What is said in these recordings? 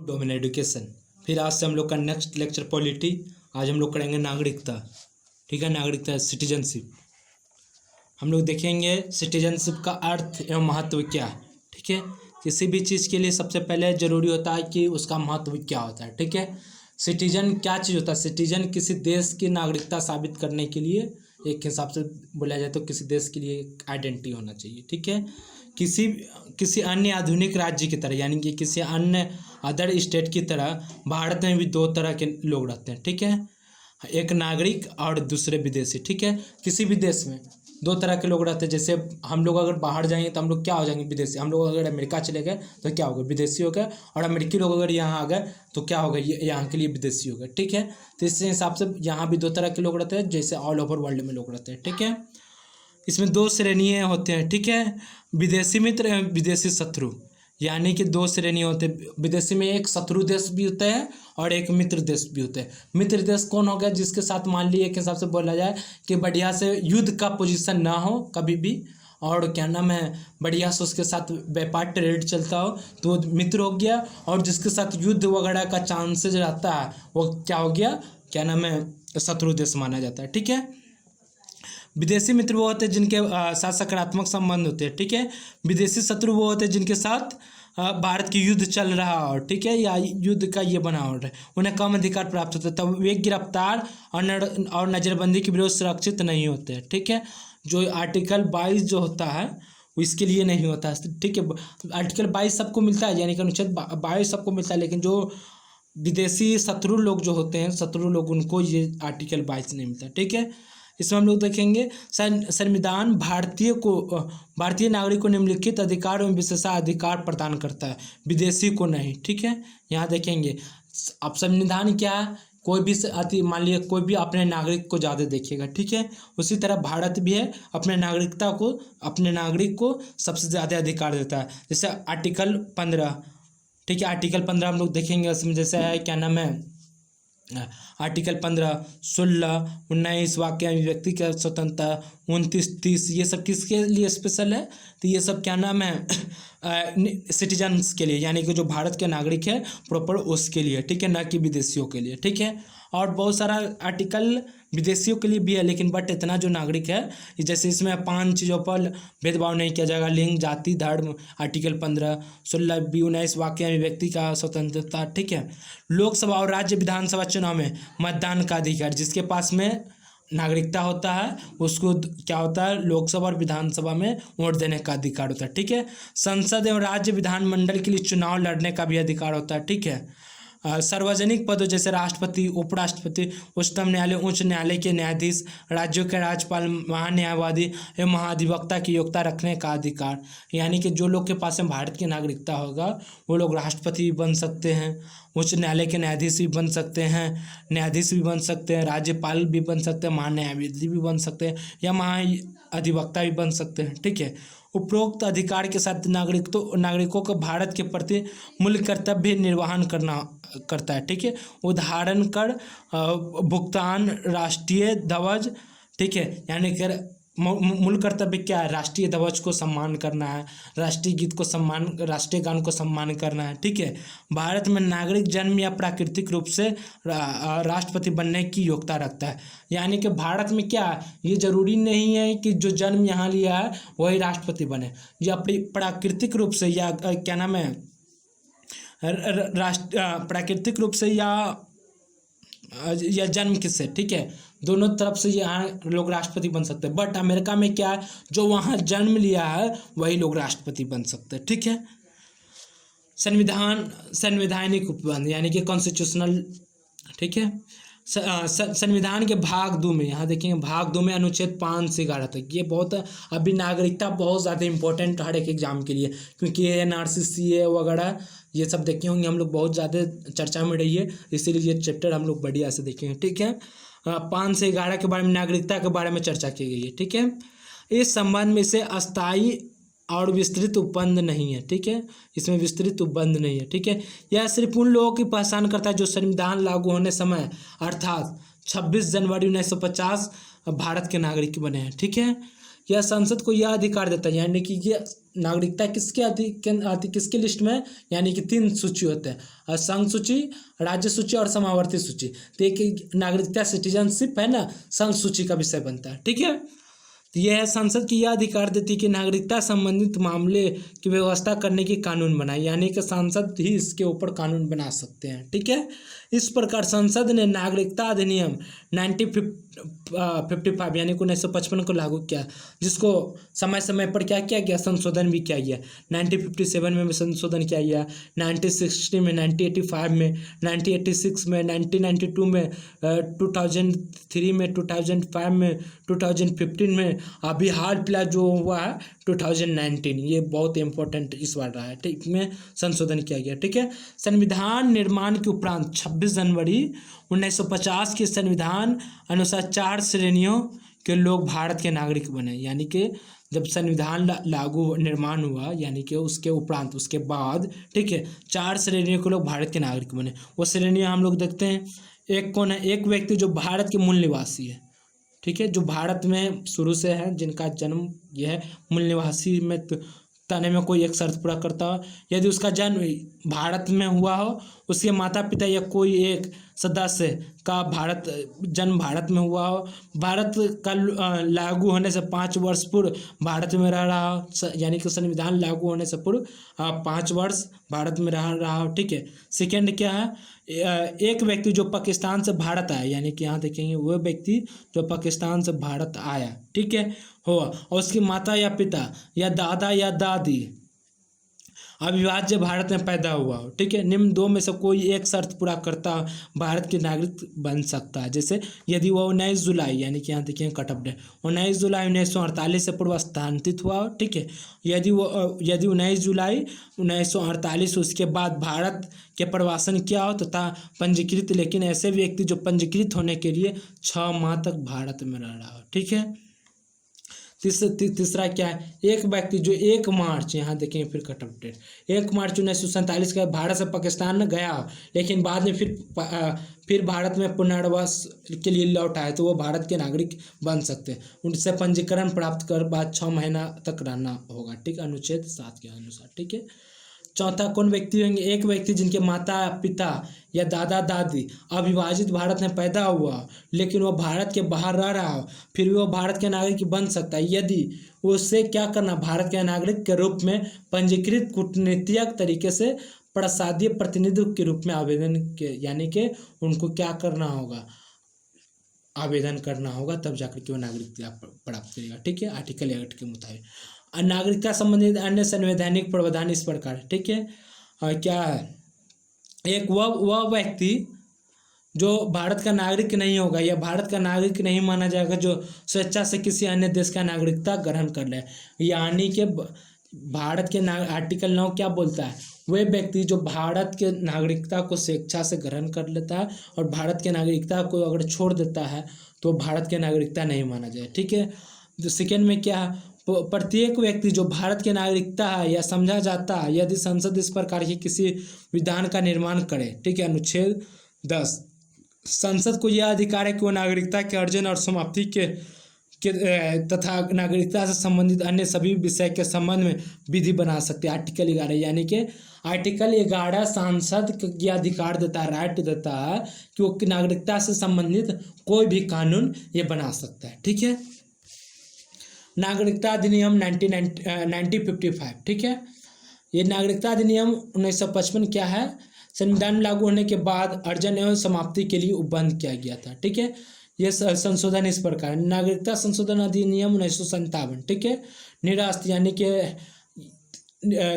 Domain education. फिर आज से हम लोग का नेक्स्ट लेक्चर पॉलिटी। आज हम लोग करेंगे नागरिकता। ठीक है, नागरिकता सिटीजनशिप। हम लोग देखेंगे सिटीजनशिप का अर्थ एवं महत्व क्या है। ठीक है, किसी भी चीज़ के लिए सबसे पहले ज़रूरी होता है कि उसका महत्व क्या होता है। ठीक है, सिटीजन क्या चीज़ होता है। सिटीजन किसी देश की नागरिकता साबित करने के लिए, एक हिसाब से बोला जाए तो किसी देश के लिए एक आइडेंटिटी होना चाहिए। ठीक है, किसी अन्य आधुनिक राज्य की तरह, यानी कि किसी अन्य अदर स्टेट की तरह भारत में भी दो तरह के लोग रहते हैं। ठीक है, एक नागरिक और दूसरे विदेशी। ठीक है, किसी भी देश में दो तरह के लोग रहते हैं। जैसे हम लोग अगर बाहर जाएंगे तो हम लोग क्या हो जाएंगे, विदेशी। हम लोग अगर अमेरिका चले गए तो क्या हो गए, विदेशी हो गए। और अमेरिकी लोग अगर यहाँ आ गए तो क्या हो गए, ये यहाँ के लिए विदेशी हो गए। ठीक है, तो इस हिसाब से यहाँ भी दो तरह के लोग रहते हैं, जैसे ऑल ओवर वर्ल्ड में लोग रहते हैं। ठीक है, इसमें दो श्रेणियाँ होते हैं। ठीक है, विदेशी मित्र एवं विदेशी शत्रु, यानी कि दो श्रेणी होते हैं। विदेशी में एक शत्रु देश भी होता है और एक मित्र देश भी होता है। मित्र देश कौन हो गया, जिसके साथ मान लीजिए एक हिसाब से बोला जाए कि बढ़िया से युद्ध का पोजीशन ना हो कभी भी, और क्या नाम है, बढ़िया से उसके साथ व्यापार ट्रेड चलता हो तो मित्र हो गया। और जिसके साथ युद्ध वगैरह का चांसेस रहता है वो क्या हो गया, क्या नाम है, शत्रु देश माना जाता है। ठीक है, विदेशी मित्र वो होते हैं जिनके साथ सकारात्मक संबंध होते हैं। ठीक है, विदेशी शत्रु वो होते हैं जिनके साथ भारत की युद्ध चल रहा हो। ठीक है, या युद्ध का ये बना हो रहा है, उन्हें कम अधिकार प्राप्त होता है, तब वे गिरफ्तार और नज़रबंदी के विरोध सुरक्षित नहीं होते हैं। ठीक है, जो आर्टिकल 22 जो होता है वो इसके लिए नहीं होता है। ठीक है, आर्टिकल 22 सबको मिलता है, यानी कि अनुच्छेद 22 सबको मिलता है, लेकिन जो विदेशी शत्रु लोग जो होते हैं, शत्रु लोग, उनको ये आर्टिकल 22 नहीं मिलता। ठीक है, इसमें हम लोग देखेंगे संविधान भारतीय नागरिक को निम्नलिखित अधिकार एवं विशेषाधिकार प्रदान करता है, विदेशी को नहीं। ठीक है, यहाँ देखेंगे अब संविधान क्या है, कोई भी मान लिया कोई भी अपने नागरिक को ज़्यादा देखेगा। ठीक है, उसी तरह भारत भी है, अपने नागरिक को सबसे ज़्यादा अधिकार देता है। जैसे आर्टिकल 15। ठीक है, आर्टिकल 15 हम लोग देखेंगे, उसमें जैसे है क्या नाम है, आर्टिकल 15, 16, 19 वाक्य अभिव्यक्ति का स्वतंत्रता, 29, 30, ये सब किसके लिए स्पेशल है, तो ये सब क्या नाम है, सिटीजन्स के लिए, यानी कि जो भारत के नागरिक है प्रॉपर उसके लिए। ठीक है, ना कि विदेशियों के लिए। ठीक है, और बहुत सारा आर्टिकल विदेशियों के लिए भी है, लेकिन बट इतना जो नागरिक है, जैसे इसमें 5 चीज़ों पर भेदभाव नहीं किया जाएगा, लिंग, जाति, धर्म, आर्टिकल 15, 16, 19 वाक्य में व्यक्ति का स्वतंत्रता। ठीक है, लोकसभा और राज्य विधानसभा चुनाव में मतदान का अधिकार, जिसके पास में नागरिकता होता है उसको क्या होता है, लोकसभा और विधानसभा में वोट देने का अधिकार होता है। ठीक है, संसद एवं राज्य विधानमंडल के लिए चुनाव लड़ने का भी अधिकार होता है। ठीक है, सार्वजनिक पदों जैसे राष्ट्रपति, उपराष्ट्रपति, उच्चतम न्यायालय, उच्च न्यायालय के न्यायाधीश, राज्यों के राज्यपाल, महान्यायवादी एवं महाधिवक्ता की योग्यता रखने का अधिकार, यानी कि जो लोग के पास में भारत की नागरिकता होगा वो लोग राष्ट्रपति भी बन सकते हैं, उच्च न्यायालय के न्यायाधीश भी बन सकते हैं, न्यायाधीश भी बन सकते हैं, राज्यपाल भी बन सकते हैं, महान्यायवादी भी बन सकते हैं, या महाधिवक्ता भी बन सकते हैं। ठीक है, उपरोक्त अधिकार के साथ नागरिकों को भारत के प्रति मूल कर्तव्य निर्वहन करता है। ठीक है, उदाहरण कर भुगतान, राष्ट्रीय ध्वज। ठीक है, यानी कि मूल कर्तव्य क्या है, राष्ट्रीय ध्वज को सम्मान करना है, राष्ट्रीय गीत को सम्मान, राष्ट्रीय गान को सम्मान करना है। ठीक है, भारत में नागरिक जन्म या प्राकृतिक रूप से राष्ट्रपति बनने की योग्यता रखता है, यानी कि भारत में क्या है, ये जरूरी नहीं है कि जो जन्म यहाँ लिया है वही राष्ट्रपति बने, ये अपनी प्राकृतिक रूप से या क्या नाम है, प्राकृतिक रूप से या जन्म किससे। ठीक है, दोनों तरफ से यहाँ लोग राष्ट्रपति बन सकते हैं, बट अमेरिका में क्या है, जो वहाँ जन्म लिया है वही लोग राष्ट्रपति बन सकते हैं। ठीक है, संवैधानिक उपबंध, यानी कि कॉन्स्टिट्यूशनल। ठीक है, संविधान के भाग 2 में, यहाँ देखेंगे भाग 2 में अनुच्छेद 5 से 11 तक, ये बहुत अभी नागरिकता बहुत ज़्यादा इंपॉर्टेंट हर एक एग्जाम के लिए, क्योंकि NRC, CA वगैरह ये सब देखे होंगे हम लोग, बहुत ज़्यादा चर्चा में रही है, इसीलिए ये चैप्टर हम लोग बढ़िया से देखेंगे। ठीक है, 5 से 11 के बारे में, नागरिकता के बारे में चर्चा की गई है। ठीक है, इस संबंध में से अस्थायी और विस्तृत उपबंध नहीं है। ठीक है, इसमें विस्तृत उपबंध नहीं है। ठीक है, यह सिर्फ उन लोगों की पहचान करता है जो संविधान लागू होने समय अर्थात 26 जनवरी 1950 भारत के नागरिक बने हैं। ठीक है, यह संसद को यह अधिकार देता है, यानी कि ये नागरिकता किसके आती किसकी लिस्ट में, यानी कि 3 सूची होते हैं, संघ सूची, राज्य सूची और समावर्ती सूची। तो एक नागरिकता सिटीजनशिप है ना, संघ सूची का विषय बनता है। ठीक है, तो यह है संसद की यह अधिकार देती है कि नागरिकता संबंधित मामले की व्यवस्था करने की कानून बनाए, यानी कि सांसद ही इसके ऊपर कानून बना सकते हैं। ठीक है, इस प्रकार संसद ने नागरिकता अधिनियम 1955 यानी 1955 को लागू किया, जिसको समय समय पर क्या किया गया, संशोधन भी किया गया। 1957 में भी संशोधन किया गया, 1960 में, 1985 में, 1986 में, 1992 में, 2003 में, 2005 में, 2015 में, अभी हाल फिलहाल जो हुआ है 2019, ये बहुत इंपॉर्टेंट इस बार रहा है। ठीक, में संशोधन किया गया। ठीक है, संविधान निर्माण के उपरांत 26 जनवरी 1950 के संविधान अनुसार 4 श्रेणियों के लोग भारत के नागरिक बने, यानी कि जब संविधान लागू निर्माण हुआ, यानी कि उसके उपरांत, उसके बाद, ठीक है, 4 श्रेणियों के लोग भारत के नागरिक बने। वो श्रेणियाँ हम लोग देखते हैं। एक कौन है, एक व्यक्ति जो भारत के मूल निवासी है, ठीक है, जो भारत में शुरू से है, जिनका जन्म यह है, मूल निवासी में तने में कोई एक शर्त पूरा करता हो, यदि उसका जन्म भारत में हुआ हो, उसके माता पिता या कोई एक सदस्य का जन्म भारत में हुआ हो, भारत का लागू होने से 5 वर्ष पूर्व भारत में रह रहा हो, यानी कि संविधान लागू होने से पूर्व 5 वर्ष भारत में रह रहा हो। ठीक है, सेकेंड क्या है, एक व्यक्ति जो पाकिस्तान से भारत आया, यानी कि यहाँ देखेंगे वो व्यक्ति जो पाकिस्तान से भारत आया, ठीक है, हो, और उसकी माता या पिता या दादा या दादी अविभाज्य भारत में पैदा हुआ हो। ठीक है, निम्न 2 में से कोई एक शर्त पूरा करता भारत के नागरिक बन सकता है। जैसे यदि वह 19 जुलाई, यानी कि यहाँ देखिए कट ऑफ डेट, 19 जुलाई 1948 से पूर्व स्थानांतरित हुआ हो। ठीक है, यदि 19 जुलाई 1948 उसके बाद भारत के प्रवासन किया हो तथा पंजीकृत, लेकिन ऐसे व्यक्ति जो पंजीकृत होने के लिए 6 माह तक भारत में रह रहा हो। ठीक है, तीसरा क्या है, एक व्यक्ति जो 1 मार्च, यहाँ देखेंगे फिर कट ऑफ डेट, 1 मार्च 1947 का भारत से पाकिस्तान में गया, लेकिन बाद में फिर भारत में पुनर्वास के लिए लौट आए, तो वो भारत के नागरिक बन सकते हैं। उनसे पंजीकरण प्राप्त कर बाद 6 महीना तक रहना होगा। ठीक, अनुच्छेद 7 के अनुसार। ठीक है, चौथा कौन व्यक्ति होंगे, एक व्यक्ति जिनके माता पिता या दादा दादी अविभाजित भारत में पैदा हुआ, लेकिन वह भारत के बाहर रह रहा हो, फिर भी वह भारत के नागरिक बन सकता है, यदि उससे क्या करना, भारत के नागरिक के रूप में पंजीकृत कूटनीतिक तरीके से प्रसादीय प्रतिनिधि के रूप में आवेदन के, यानी कि उनको क्या करना होगा, आवेदन करना होगा, तब जाकर के वो नागरिकता प्राप्त करेगा। ठीक है, आर्टिकल 8 के मुताबिक। नागरिकता संबंधित अन्य संवैधानिक प्रावधान इस प्रकार। ठीक है, क्या है, एक वह व्यक्ति जो भारत का नागरिक नहीं होगा या भारत का नागरिक नहीं माना जाएगा जो स्वेच्छा से किसी अन्य देश का नागरिकता ग्रहण कर ले, यानी कि भारत के आर्टिकल 9 क्या बोलता है, वह व्यक्ति जो भारत के नागरिकता को स्वेच्छा से ग्रहण कर लेता है और भारत के नागरिकता को अगर छोड़ देता है तो भारत के नागरिकता नहीं माना जाए। ठीक है, तो सेकेंड में क्या है, प्रत्येक व्यक्ति जो भारत की नागरिकता है या समझा जाता है, यदि संसद इस प्रकार की किसी विधान का निर्माण करे। ठीक है, अनुच्छेद 10, संसद को यह अधिकार है कि वह नागरिकता के अर्जन और समाप्ति के तथा नागरिकता से संबंधित अन्य सभी विषय के संबंध में विधि बना सकते हैं। आर्टिकल 11, यानी कि आर्टिकल 11 सांसद को यह अधिकार देता है, राइट देता है कि वो नागरिकता से संबंधित कोई भी कानून ये बना सकता है। ठीक है, नागरिकता अधिनियम 1955। ठीक है, ये नागरिकता अधिनियम 1955 क्या है, संविधान लागू होने के बाद अर्जन एवं समाप्ति के लिए बंद किया गया था। ठीक है, ये संशोधन इस प्रकार, नागरिकता संशोधन अधिनियम 1957। ठीक है, निरास्त, यानी कि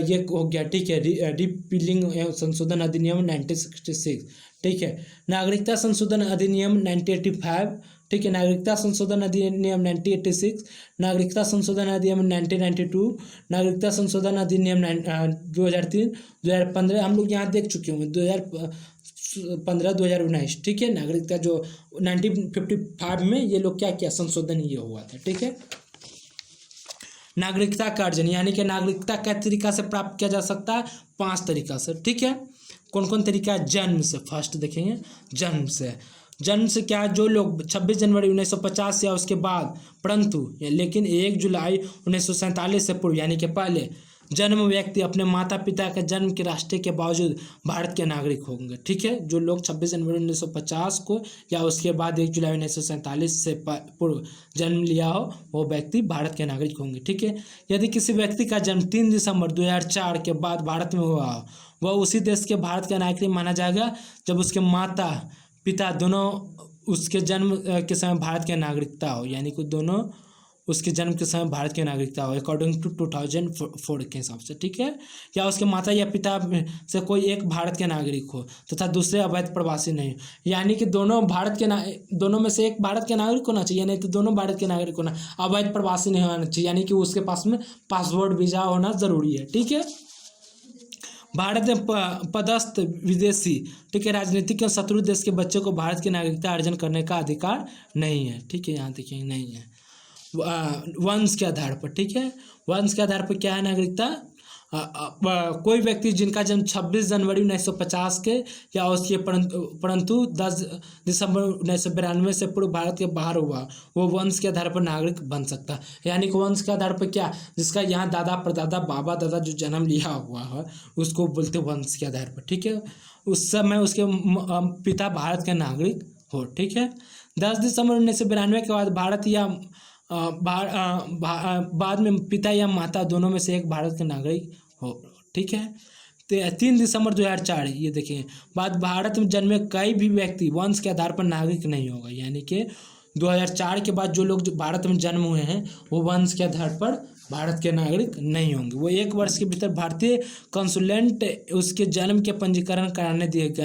ये हो गया। ठीक है, रिपीलिंग एवं संशोधन अधिनियम 1966। ठीक है, नागरिकता संशोधन अधिनियम 1985। ठीक है, नागरिकता संशोधन अधिनियम 1986, नागरिकता संशोधन अधिनियम 1992, नागरिकता संशोधन अधिनियम 2003, 2015 हम लोग यहाँ देख चुके होंगे, 2015, 2019। ठीक है, नागरिकता जो 1955 में ये लोग क्या किया, संशोधन ये हुआ था। ठीक है, नागरिकता का अर्जन, यानी कि नागरिकता किस तरीका से प्राप्त किया जा सकता है, 5 तरीका से। ठीक है, कौन कौन तरीका है, जन्म से, फर्स्ट देखेंगे जन्म से, जन्म से क्या है, जो लोग 26 जनवरी 1950 या उसके बाद परंतु लेकिन 1 जुलाई 1947 से पूर्व यानी कि पहले जन्म व्यक्ति अपने माता पिता के जन्म के राष्ट्र के बावजूद भारत के नागरिक होंगे। ठीक है, जो लोग 26 जनवरी 1950 को या उसके बाद 1 जुलाई 1947 से पूर्व जन्म लिया हो वो व्यक्ति भारत के नागरिक होंगे। ठीक है, यदि किसी व्यक्ति का जन्म 3 दिसंबर 2004 के बाद भारत में हुआ हो वह उसी देश के भारत का नागरिक माना जाएगा जब उसके माता पिता दोनों उसके जन्म के समय भारत के नागरिकता हो, यानी कि दोनों उसके जन्म के समय भारत की नागरिकता हो अकॉर्डिंग टू 2004 के हिसाब से। ठीक है, या उसके माता या पिता से कोई एक भारत के नागरिक हो तथा दूसरे अवैध प्रवासी नहीं, यानी कि दोनों दोनों में से एक भारत के नागरिक होना चाहिए, नहीं तो दोनों भारत के नागरिक होना, अवैध प्रवासी नहीं होना चाहिए, यानी कि उसके पास में पासपोर्ट वीजा होना जरूरी है। ठीक है, भारत में पदस्थ विदेशी, ठीक है, राजनीतिक या शत्रु देश के बच्चों को भारत की नागरिकता अर्जन करने का अधिकार नहीं है। ठीक है, यहाँ देखिए नहीं है वंश के आधार पर। ठीक है, वंश के आधार पर क्या है नागरिकता, कोई व्यक्ति जिनका जन्म 26 जनवरी 1950 के या उसके परंतु 10 दिसंबर 1992 से पूर्व भारत के बाहर हुआ वो वंश के आधार पर नागरिक बन सकता है। यानी कि वंश के आधार पर क्या, जिसका यहाँ दादा परदादा बाबा दादा जो जन्म लिया हुआ है उसको बोलते वंश के आधार पर। ठीक है, उस समय उसके पिता भारत के नागरिक हो। ठीक है, 10 दिसंबर 1992 के बाद भारत या बाद में पिता या माता दोनों में से एक भारत के नागरिक हो। ठीक है, 3 दिसंबर 2004 ये देखिए बाद भारत में जन्मे कोई भी व्यक्ति वंश के आधार पर नागरिक नहीं होगा, यानी कि 2004 के बाद जो लोग जो भारत में जन्म हुए हैं वो वंश के आधार पर भारत के नागरिक नहीं होंगे। वो 1 वर्ष के भीतर भारतीय कंसुलेंट उसके जन्म के पंजीकरण कराने दिए गए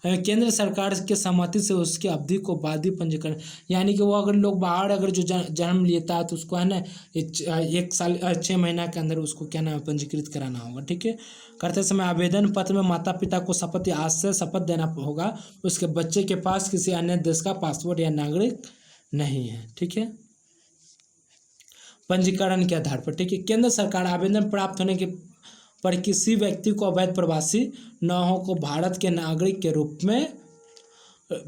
हैं केंद्र सरकार के सहमति से उसकी अवधि को बादी पंजीकरण, यानी कि वो अगर लोग बाहर अगर जो जन्म लेता है तो उसको है ना 1 साल 6 महीना के अंदर उसको क्या नाम पंजीकृत कराना होगा। ठीक है, करते समय आवेदन पत्र में माता पिता को शपथ या आज से शपथ देना होगा उसके बच्चे के पास किसी अन्य देश का पासपोर्ट या नागरिक नहीं है। ठीक है, पंजीकरण के आधार पर। ठीक है, केंद्र सरकार आवेदन प्राप्त होने के पर किसी व्यक्ति को अवैध प्रवासी न हो को भारत के नागरिक के रूप में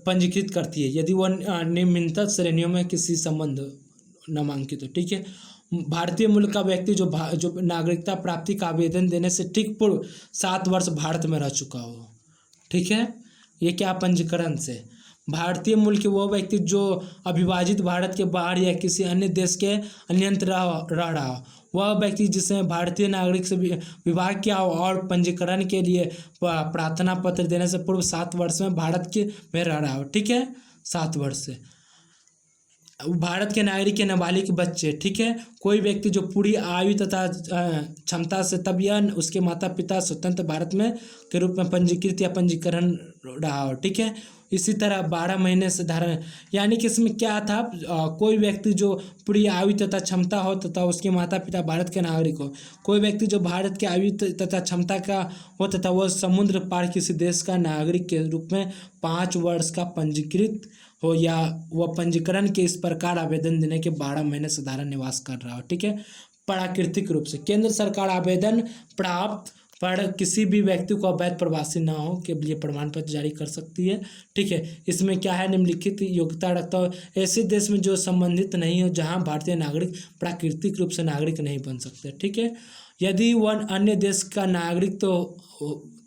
पंजीकृत करती है यदि वह निम्नलिखित श्रेणियों में किसी संबंध नामांकित हो। ठीक है, भारतीय मूल का व्यक्ति जो नागरिकता प्राप्ति का आवेदन देने से ठीक पूर्व 7 वर्ष भारत में रह चुका हो। ठीक है, ये क्या पंजीकरण से भारतीय मूल के वो व्यक्ति जो अविभाजित भारत के बाहर या किसी अन्य देश के अन्यत्र रह रहा हो, वह व्यक्ति जिसने भारतीय नागरिक से विवाह किया हो और पंजीकरण के लिए प्रार्थना पत्र देने से पूर्व 7 वर्ष में भारत के में रह रहा हो। ठीक है, 7 वर्ष से भारत के नागरिक के नाबालिग बच्चे। ठीक है, कोई व्यक्ति जो पूरी आयु तथा क्षमता से तब यह उसके माता पिता स्वतंत्र भारत में के रूप में पंजीकृत या पंजीकरण रहा हो। ठीक है, इसी तरह 12 महीने से धारण, यानी कि इसमें क्या था कोई व्यक्ति जो पूरी आयु तथा क्षमता हो तथा उसके माता पिता भारत के नागरिक हो, कोई व्यक्ति जो भारत के आयु तथा क्षमता का हो तथा वह समुद्र पार किसी देश का नागरिक के रूप में 5 वर्ष का पंजीकृत हो या वह पंजीकरण के इस प्रकार आवेदन देने के 12 महीने साधारण निवास कर रहा हो। ठीक है, प्राकृतिक रूप से केंद्र सरकार आवेदन प्राप्त पर किसी भी व्यक्ति को अवैध प्रवासी न हो के लिए प्रमाण पत्र जारी कर सकती है। ठीक है, इसमें क्या है निम्नलिखित योग्यता रखता हो ऐसे देश में जो संबंधित नहीं हो जहां भारतीय नागरिक प्राकृतिक रूप से नागरिक नहीं बन सकते। ठीक है, यदि वह अन्य देश का नागरिक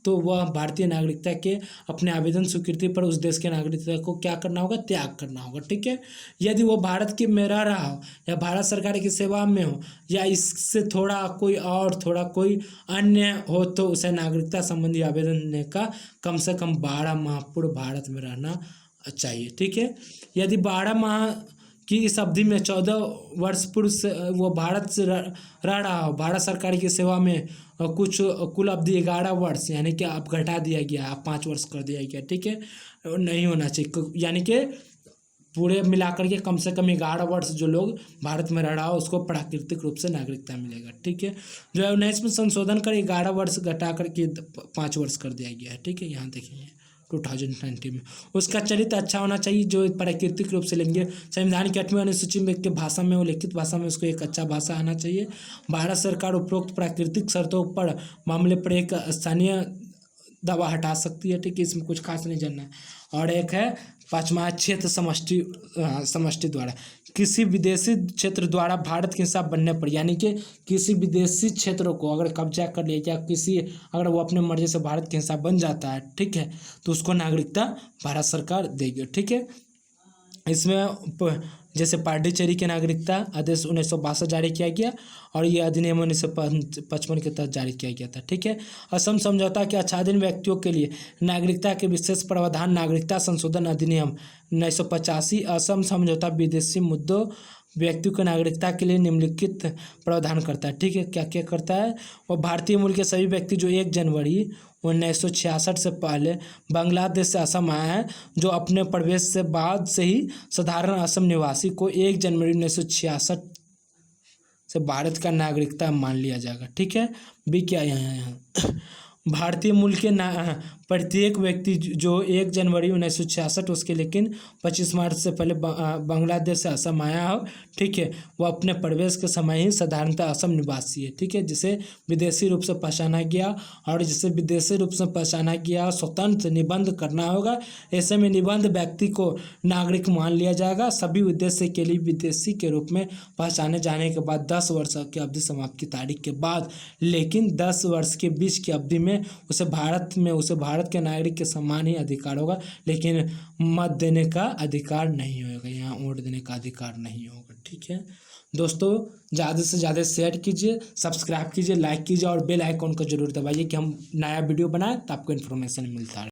तो वह भारतीय नागरिकता के अपने आवेदन स्वीकृति पर उस देश के नागरिकता को क्या करना होगा, त्याग करना होगा। ठीक है, यदि वो भारत के में रह रहा हो या भारत सरकार की सेवा में हो या इससे थोड़ा कोई अन्य हो तो उसे नागरिकता संबंधी आवेदन देने का कम से कम 12 माह पूर्व भारत में रहना चाहिए। ठीक है, यदि 12 माह कि इस अवधि में 14 वर्ष पूर्व से वो भारत से रह रहा हो, भारत सरकार की सेवा में कुछ कुल अवधि 11 वर्ष यानी कि अब घटा दिया गया, अब 5 वर्ष कर दिया गया। ठीक है, नहीं होना चाहिए, यानी कि पूरे मिलाकर के कम से कम 11 वर्ष जो लोग भारत में रह रहा हो उसको प्राकृतिक रूप से नागरिकता मिलेगा। ठीक है, जो है 19 में संशोधन कर 11 वर्ष घटा करके 5 वर्ष कर दिया गया है। ठीक है, यहाँ देखिए 2020 में उसका चरित्र अच्छा होना चाहिए जो प्राकृतिक रूप से लेंगे। संविधान की 8वीं अनुसूची में के भाषा में लिखित भाषा में उसको एक अच्छा भाषा आना चाहिए। भारत सरकार उपरोक्त प्राकृतिक शर्तों पर मामले पर एक स्थानीय दबाव हटा सकती है। ठीक है, इसमें कुछ खास नहीं जानना है। और एक है 5वां क्षेत्र समष्टि द्वारा, किसी विदेशी क्षेत्र द्वारा भारत के हिस्सा बनने पर, यानी कि किसी विदेशी क्षेत्र को अगर कब्जा कर लिया या किसी अगर वो अपने मर्जी से भारत के हिस्सा बन जाता है, ठीक है, तो उसको नागरिकता भारत सरकार देगी। ठीक है, इसमें जैसे पांडिचेरी की नागरिकता आदेश 1962 जारी किया गया और ये अधिनियम 1955 के तहत जारी किया गया था। ठीक है, असम समझौता के आच्छादन व्यक्तियों के लिए नागरिकता के विशेष प्रावधान, नागरिकता संशोधन अधिनियम 1985। असम समझौता विदेशी मुद्दों व्यक्तियों की नागरिकता के लिए निम्नलिखित प्रावधान करता है। ठीक है, क्या क्या करता है? वो भारतीय मूल के सभी व्यक्ति जो 1 जनवरी 1966 से पहले बांग्लादेश से असम आए हैं, जो अपने प्रवेश से बाद से ही साधारण असम निवासी को 1 जनवरी 1966 से भारत का नागरिकता मान लिया जाएगा। ठीक है, बी क्या यहाँ भारतीय मूल के प्रत्येक व्यक्ति जो 1 जनवरी 1966 उसके लेकिन 25 मार्च से पहले बांग्लादेश से असम आया हो, ठीक है, वो अपने प्रवेश के समय ही साधारणतः असम निवासी है। ठीक है, जिसे विदेशी रूप से पहचाना गया और जिसे विदेशी रूप से पहचाना गया स्वतंत्र निबंध करना होगा। ऐसे में निबंध व्यक्ति को नागरिक मान लिया जाएगा सभी उद्देश्य के लिए विदेशी के रूप में पहचाने जाने के बाद 10 वर्ष की अवधि समाप्ति की तारीख के बाद, लेकिन 10 वर्ष के बीच की अवधि में उसे भारत के नागरिक के समान ही अधिकार होगा, लेकिन मत देने का अधिकार नहीं होगा, यहाँ वोट देने का अधिकार नहीं होगा। ठीक है दोस्तों, ज़्यादा से ज़्यादा शेयर कीजिए, सब्सक्राइब कीजिए, लाइक कीजिए और बेल आइकॉन को जरूर दबाइए कि हम नया वीडियो बनाएं तो आपको इन्फॉर्मेशन मिलता है।